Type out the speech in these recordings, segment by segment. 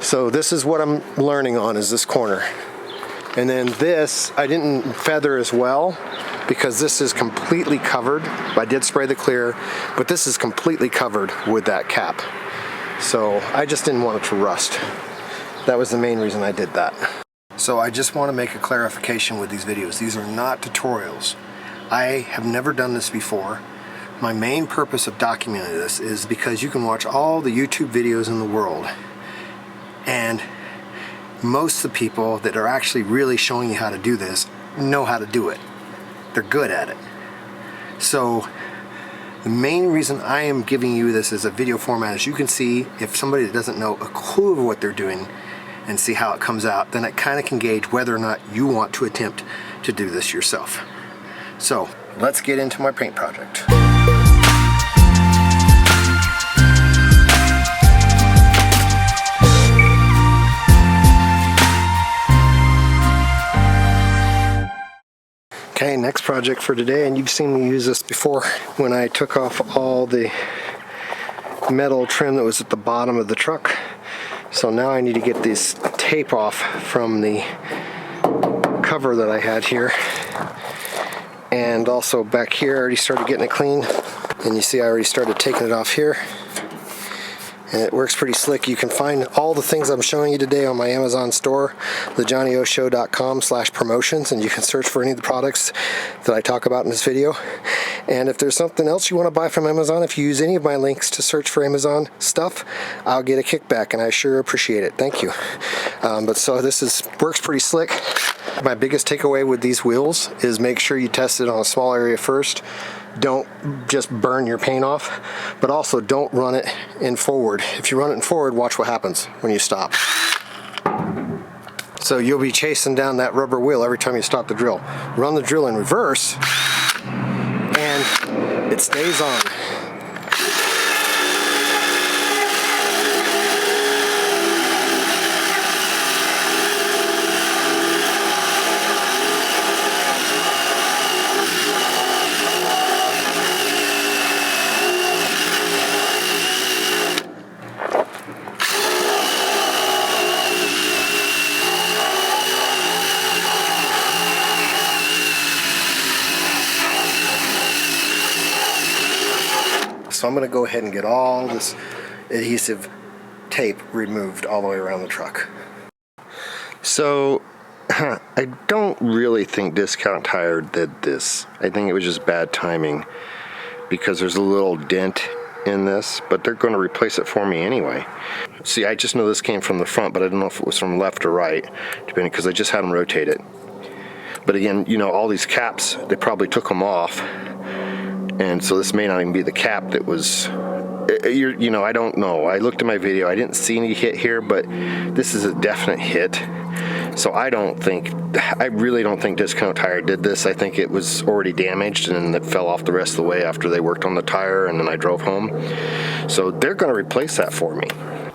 So this is what I'm learning on, is this corner. And then this, I didn't feather as well because this is completely covered. I did spray the clear, but this is completely covered with that cap. So I just didn't want it to rust. That was the main reason I did that. So I just want to make a clarification with these videos. These are not tutorials. I have never done this before. My main purpose of documenting this is because you can watch all the YouTube videos in the world, and most of the people that are actually really showing you how to do this know how to do it. They're good at it. So the main reason I am giving you this as a video format is you can see if somebody that doesn't know a clue of what they're doing and see how it comes out, then it kind of can gauge whether or not you want to attempt to do this yourself. So let's get into my paint project. Okay, next project for today, and you've seen me use this before when I took off all the metal trim that was at the bottom of the truck. So now I need to get this tape off from the cover that I had here. And also back here, I already started getting it clean. And you see I already started taking it off here. And it works pretty slick. You can find all the things I'm showing you today on my Amazon store, thejohnnyoshow.com/promotions, and you can search for any of the products that I talk about in this video. And if there's something else you want to buy from Amazon, if you use any of my links to search for Amazon stuff, I'll get a kickback, and I sure appreciate it. Thank you. So this works pretty slick. My biggest takeaway with these wheels is make sure you test it on a small area first. Don't just burn your paint off, but also don't run it in forward. If you run it in forward, watch what happens when you stop. So you'll be chasing down that rubber wheel every time you stop the drill. Run the drill in reverse, and it stays on. So I'm going to go ahead and get all this adhesive tape removed all the way around the truck. So I don't really think Discount Tire did this. I think it was just bad timing because there's a little dent in this, but they're going to replace it for me anyway. See, I just know this came from the front, but I don't know if it was from left or right, depending, because I just had them rotate it. But again, you know, all these caps, they probably took them off. And so this may not even be the cap that was, you know, I don't know. I looked at my video, I didn't see any hit here, but this is a definite hit. So I really don't think Discount Tire did this. I think it was already damaged and it fell off the rest of the way after they worked on the tire and then I drove home. So they're gonna replace that for me.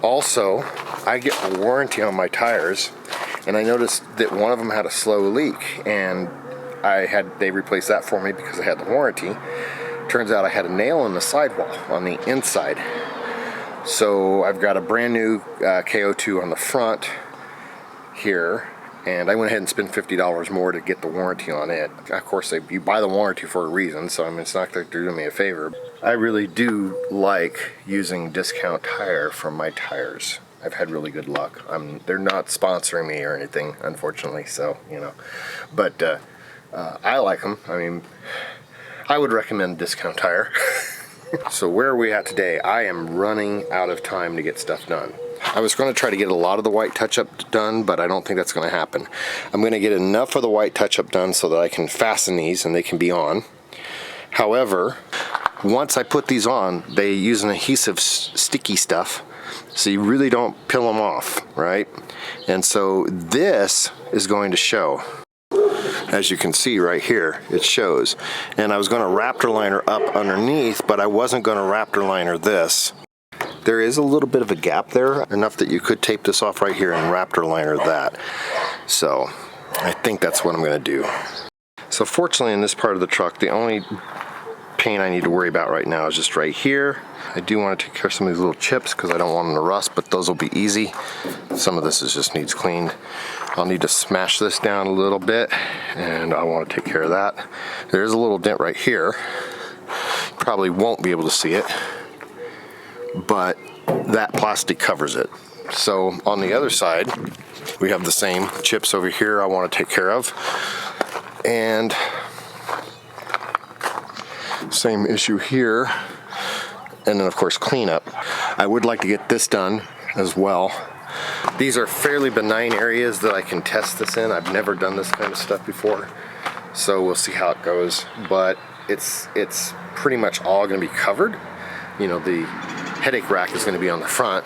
Also, I get a warranty on my tires, and I noticed that one of them had a slow leak, and they replaced that for me because I had the warranty. Turns out I had a nail in the sidewall on the inside. So I've got a brand new KO2 on the front here, and I went ahead and spent $50 more to get the warranty on it. Of course, you buy the warranty for a reason, so I mean, it's not like they're doing me a favor. I really do like using Discount Tire for my tires. I've had really good luck. They're not sponsoring me or anything, unfortunately, so, you know. But I like them. I mean, I would recommend Discount Tire. So where are we at today? I am running out of time to get stuff done. I was going to try to get a lot of the white touch-up done, but I don't think that's going to happen. I'm going to get enough of the white touch-up done so that I can fasten these and they can be on. However, once I put these on, they use an adhesive sticky stuff, so you really don't peel them off, right? And so this is going to show. As you can see right here, it shows. And I was going to Raptor liner up underneath, but I wasn't going to Raptor liner this. There is a little bit of a gap there, enough that you could tape this off right here and Raptor liner that. So I think that's what I'm going to do. So fortunately in this part of the truck, the only paint I need to worry about right now is just right here. I do want to take care of some of these little chips because I don't want them to rust, but those will be easy. some of this just needs cleaned. I'll need to smash this down a little bit, and I want to take care of that. There's a little dent right here. Probably won't be able to see it, but that plastic covers it. So on the other side, we have the same chips over here I want to take care of, and same issue here, and then of course cleanup. I would like to get this done as well. These are fairly benign areas that I can test this in. I've never done this kind of stuff before, so we'll see how it goes, but it's pretty much all going to be covered. You know, the headache rack is going to be on the front,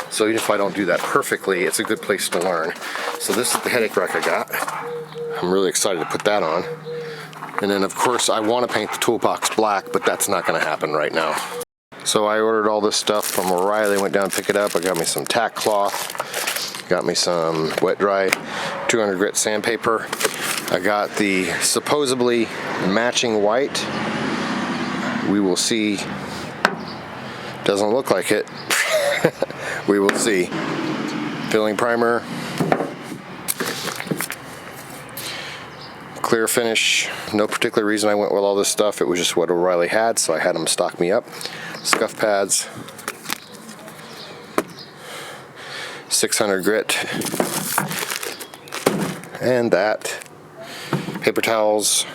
so even if I don't do that perfectly, it's a good place to learn. So this is the headache rack I got. I'm really excited to put that on. And then of course I want to paint the toolbox black, but that's not going to happen right now. So I ordered all this stuff from O'Reilly, went down and picked it up. I got me some tack cloth, got me some wet dry 200 grit sandpaper. I got the supposedly matching white. We will see. Doesn't look like it. We will see. Filling primer. Clear finish. No particular reason I went with all this stuff. It was just what O'Reilly had, so I had them stock me up. Scuff pads. 600 grit. And that. Paper towels.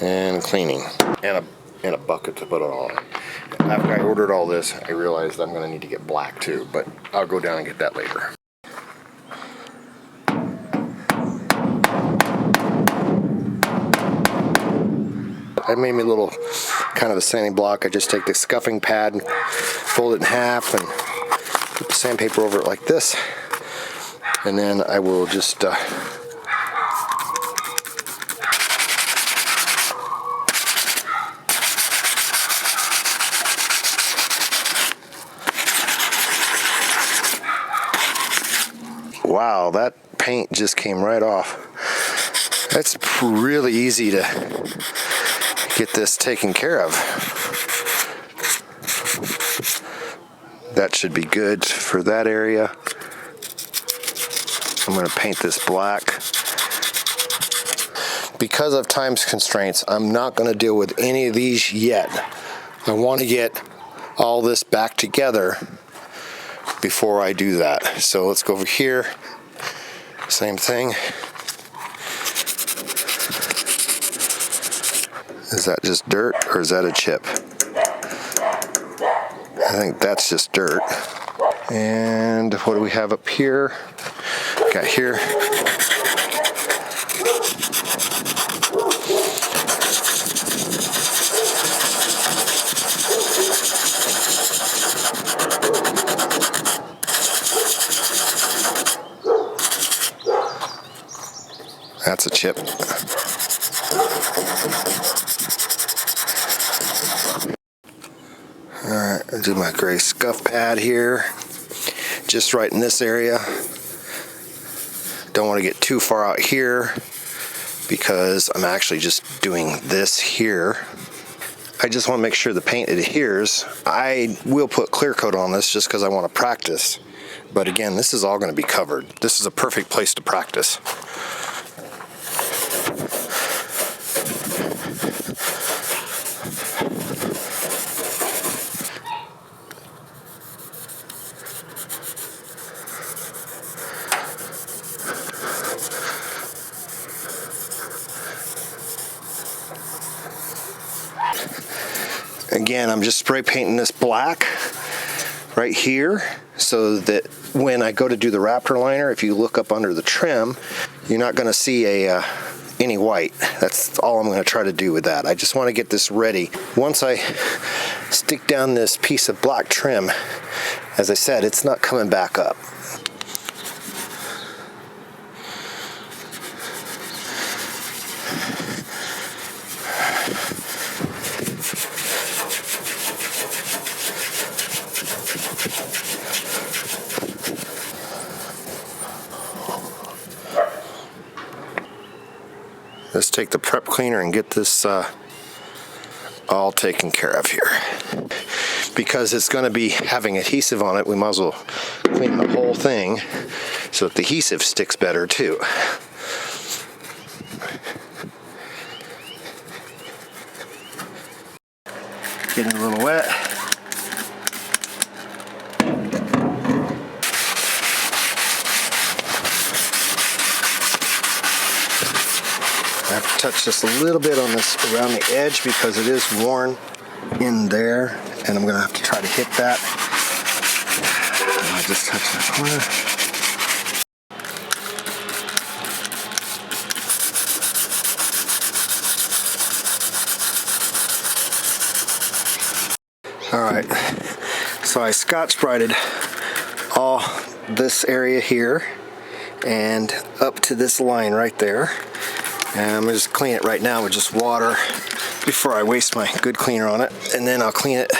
And cleaning. And a bucket to put it on. After I ordered all this, I realized I'm going to need to get black too, but I'll go down and get that later. I made me a little kind of a sanding block. I just take the scuffing pad and fold it in half and put the sandpaper over it like this, and then I will just wow, that paint just came right off. It's really easy to get this taken care of. That should be good for that area. I'm going to paint this black. Because of time constraints, I'm not going to deal with any of these yet. I want to get all this back together before I do that. So let's go over here. Same thing. Is that just dirt or is that a chip? I think that's just dirt. And what do we have up here? Got here. That's a chip. Alright, I'll do my gray scuff pad here. Just right in this area. Don't want to get too far out here because I'm actually just doing this here. I just want to make sure the paint adheres. I will put clear coat on this just because I want to practice. But again, this is all going to be covered. This is a perfect place to practice. Again, I'm just spray painting this black right here so that when I go to do the Raptor liner, if you look up under the trim, you're not going to see any white. That's all I'm going to try to do with that. I just want to get this ready. Once I stick down this piece of black trim, as I said, it's not coming back up. Let's take the prep cleaner and get this all taken care of here. Because it's going to be having adhesive on it, we might as well clean the whole thing so that the adhesive sticks better too. Getting a little wet. I have to touch just a little bit on this around the edge because it is worn in there, and I'm going to have to try to hit that. I'll just touch that corner. Alright, so I Scotch-Brighted all this area here and up to this line right there. And I'm going to just clean it right now with just water before I waste my good cleaner on it. And then I'll clean it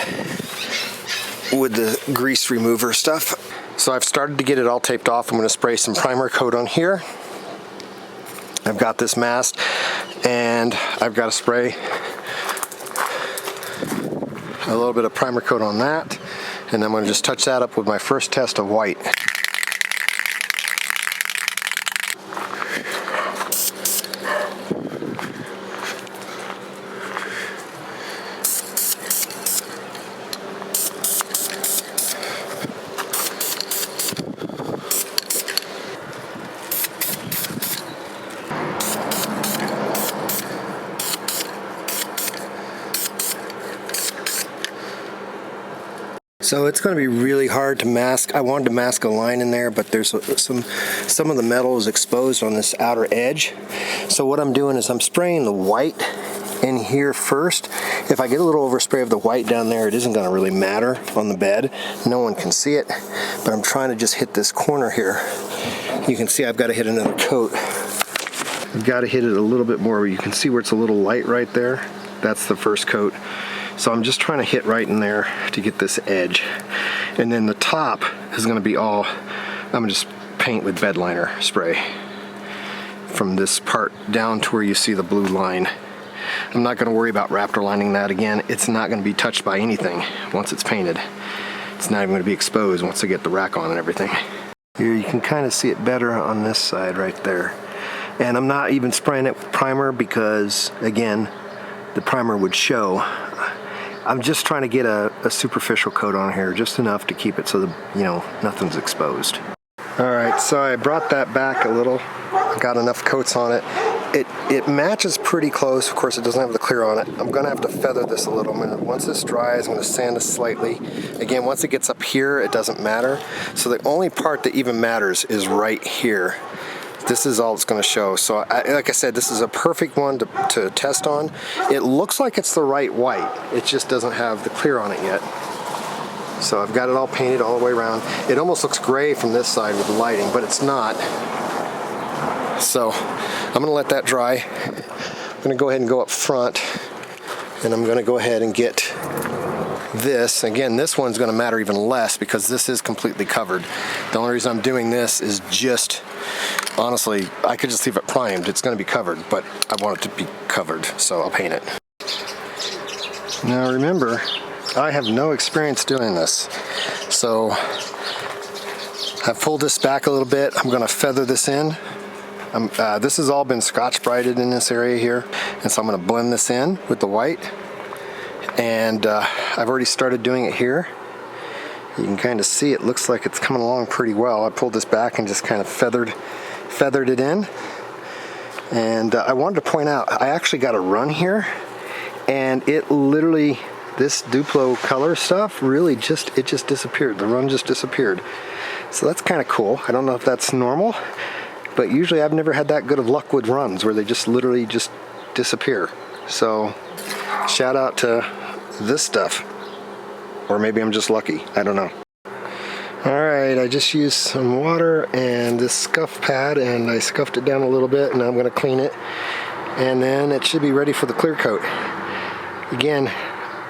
with the grease remover stuff. So I've started to get it all taped off. I'm going to spray some primer coat on here. I've got this masked, and I've got to spray a little bit of primer coat on that. And then I'm going to just touch that up with my first test of white. So it's going to be really hard to mask. I wanted to mask a line in there, but there's some of the metal is exposed on this outer edge. So what I'm doing is I'm spraying the white in here first. If I get a little overspray of the white down there, it isn't going to really matter on the bed. No one can see it, but I'm trying to just hit this corner here. You can see I've got to hit another coat. I've got to hit it a little bit more. You can see where it's a little light right there. That's the first coat. So I'm just trying to hit right in there to get this edge. And then the top is going to be all, I'm going to just paint with bed liner spray from this part down to where you see the blue line. I'm not going to worry about Raptor lining that again. It's not going to be touched by anything once it's painted. It's not even going to be exposed once I get the rack on and everything. Here you can kind of see it better on this side right there. And I'm not even spraying it with primer because, again, the primer would show. I'm just trying to get a superficial coat on here, just enough to keep it so that, nothing's exposed. Alright, so I brought that back a little. I got enough coats on it. It matches pretty close. Of course, it doesn't have the clear on it. I'm going to have to feather this a little. Once this dries, I'm going to sand this slightly. Again, once it gets up here, it doesn't matter. So the only part that even matters is right here. This is all it's going to show. So like I said, this is a perfect one to test on. It looks like it's the right white. It just doesn't have the clear on it yet. So I've got it all painted all the way around. It almost looks gray from this side with the lighting, but it's not. So I'm going to let that dry. I'm going to go ahead and go up front, and I'm going to go ahead and get this. Again, this one's going to matter even less because this is completely covered. The only reason I'm doing this is just, honestly, I could just leave it primed. It's going to be covered, but I want it to be covered, so I'll paint it. Now remember, I have no experience doing this. So I've pulled this back a little bit. I'm going to feather this in. This has all been Scotch-Brighted in this area here, and so I'm going to blend this in with the white. And I've already started doing it here. You can kind of see it looks like it's coming along pretty well. I pulled this back and just kind of feathered it in. And I wanted to point out, I actually got a run here, and it literally, this Dupli-Color stuff really just disappeared. The run just disappeared. So that's kind of cool. I don't know if that's normal, but usually I've never had that good of luck with runs where they just literally just disappear. So shout out to this stuff. Or maybe I'm just lucky. I don't know. Alright, I just used some water and this scuff pad, and I scuffed it down a little bit, and I'm going to clean it. And then it should be ready for the clear coat. Again,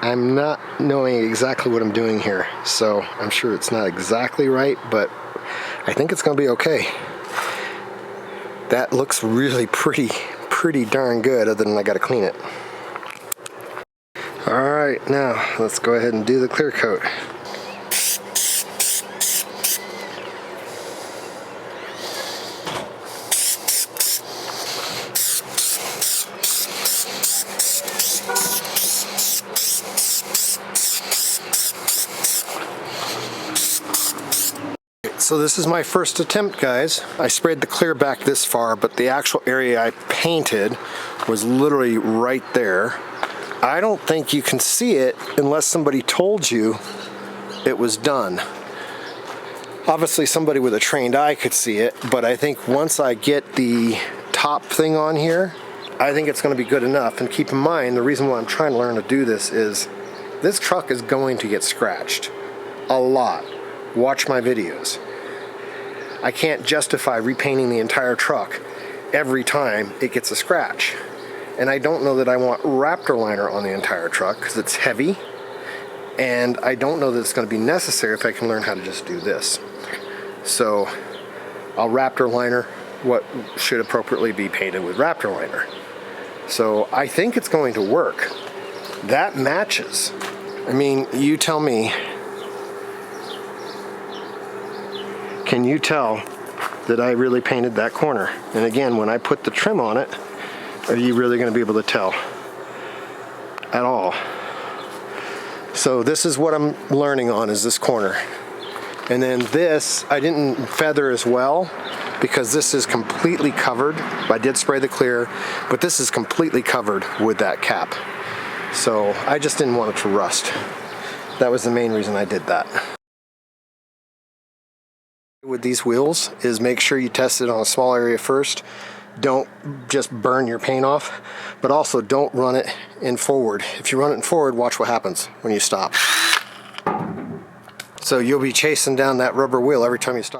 I'm not knowing exactly what I'm doing here, so I'm sure it's not exactly right, but I think it's going to be okay. That looks really pretty darn good, other than I got to clean it. Alright, now let's go ahead and do the clear coat. Alright, so this is my first attempt, guys. I sprayed the clear back this far, but the actual area I painted was literally right there. I don't think you can see it unless somebody told you it was done. Obviously somebody with a trained eye could see it, but I think once I get the top thing on here, I think it's going to be good enough. And keep in mind, the reason why I'm trying to learn to do this is this truck is going to get scratched a lot. Watch my videos. I can't justify repainting the entire truck every time it gets a scratch. And I don't know that I want Raptor liner on the entire truck because it's heavy. And I don't know that it's going to be necessary if I can learn how to just do this. So I'll Raptor liner what should appropriately be painted with Raptor liner. So I think it's going to work. That matches. I mean, you tell me. Can you tell that I really painted that corner? And again, when I put the trim on it, are you really going to be able to tell at all? So this is what I'm learning on, is this corner. And then this, I didn't feather as well because this is completely covered. I did spray the clear, but this is completely covered with that cap. So I just didn't want it to rust. That was the main reason I did that. With these wheels is make sure you test it on a small area first. Don't just burn your paint off, but also don't run it in forward. If you run it in forward, watch what happens when you stop. So you'll be chasing down that rubber wheel every time you stop.